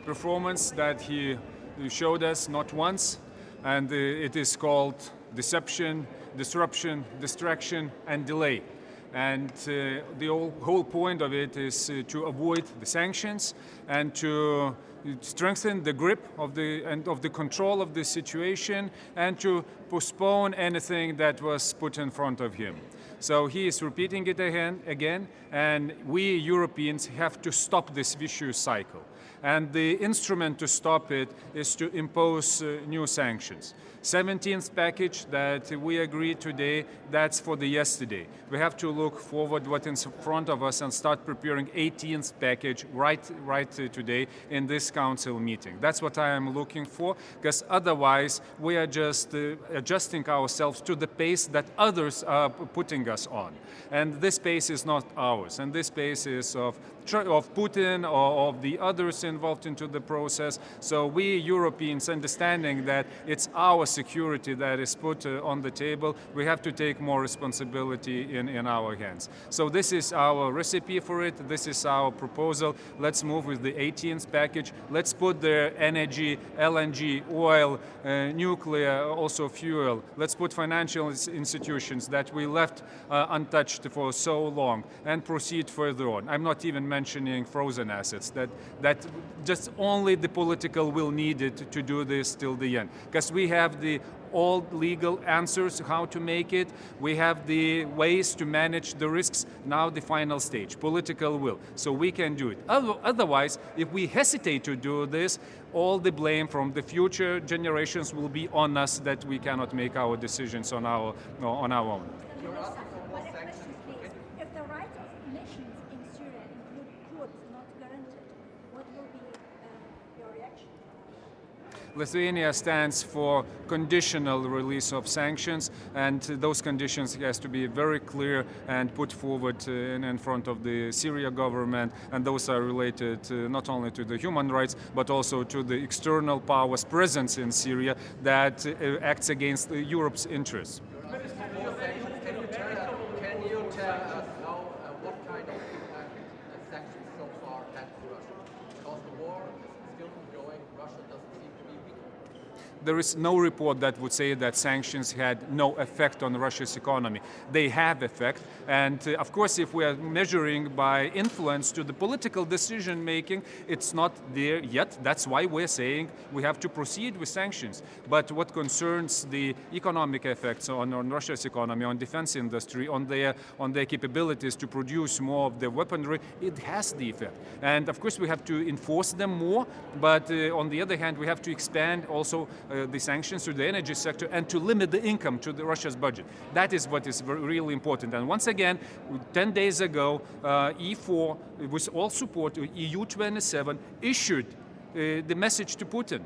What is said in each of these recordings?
performance that he showed us not once, and it is called deception, disruption, distraction, and delay. And the whole point of it is to avoid the sanctions and to strengthen the grip of the control of the situation and to postpone anything that was put in front of him. So he is repeating it again, and we Europeans have to stop this vicious cycle. And the instrument to stop it is to impose new sanctions. 17th package that we agreed today, that's for the yesterday. We have to look forward what's in front of us and start preparing 18th package right today in this council meeting. That's what I am looking for, because otherwise we are just adjusting ourselves to the pace that others are putting us on. And this pace is not ours, and this pace is of Putin or of the others involved into the process. So we Europeans, understanding that it's our security that is put on the table, we have to take more responsibility in our hands. So this is our recipe for it. This is our proposal. Let's move with the 18th package. Let's put the energy, LNG, oil, nuclear, also fuel. Let's put financial institutions that we left untouched for so long and proceed further on. I'm not even mentioning frozen assets, that just only the political will needed to do this till the end. Because we have the all legal answers how to make it. We have the ways to manage the risks. Now the final stage, political will. So we can do it. Otherwise, if we hesitate to do this, all the blame from the future generations will be on us that we cannot make our decisions on our own. If the right of nations in Syria include quotas not guaranteed, what will be your reaction? Lithuania stands for conditional release of sanctions, and those conditions has to be very clear and put forward in front of the Syria government, and those are related not only to the human rights but also to the external powers' presence in Syria that acts against Europe's interests. Can you tell us now what kind of impact sanctions so far had to Russia? Because the war is still ongoing, Russia doesn't seem to be weak. There is no report that would say that sanctions had no effect on Russia's economy. They have effect, and of course if we are measuring by influence to the political decision making, it's not there yet. That's why we're saying we have to proceed with sanctions. But what concerns the economic effects on Russia's economy, on defense industry, on their capabilities to produce more of their weaponry, it has the effect. And of course we have to enforce them more, but on the other hand we have to expand also the sanctions to the energy sector and to limit the income to the Russia's budget. That is what is really important. And once again, 10 days ago, E4, with all support, EU27, issued the message to Putin.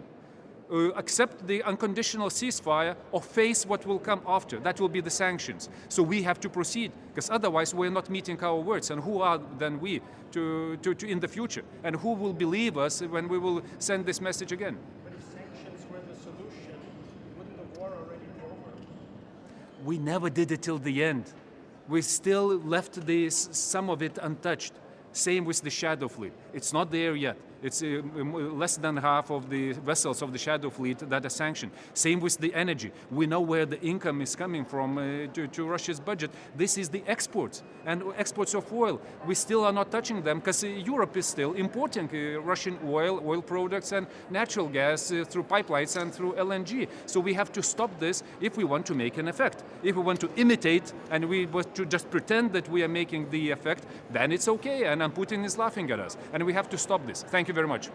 Accept the unconditional ceasefire or face what will come after. That will be the sanctions. So we have to proceed, because otherwise we're not meeting our words. And who are then we to in the future? And who will believe us when we will send this message again? We never did it till the end. We still left some of it untouched. Same with the Shadow Fleet. It's not there yet. It's less than half of the vessels of the Shadow Fleet that are sanctioned. Same with the energy. We know where the income is coming from to Russia's budget. This is the exports and exports of oil. We still are not touching them because Europe is still importing Russian oil products and natural gas through pipelines and through LNG. So we have to stop this if we want to make an effect. If we want to imitate and we want to just pretend that we are making the effect, then it's okay. And Putin is laughing at us. And we have to stop this. Thank you very much.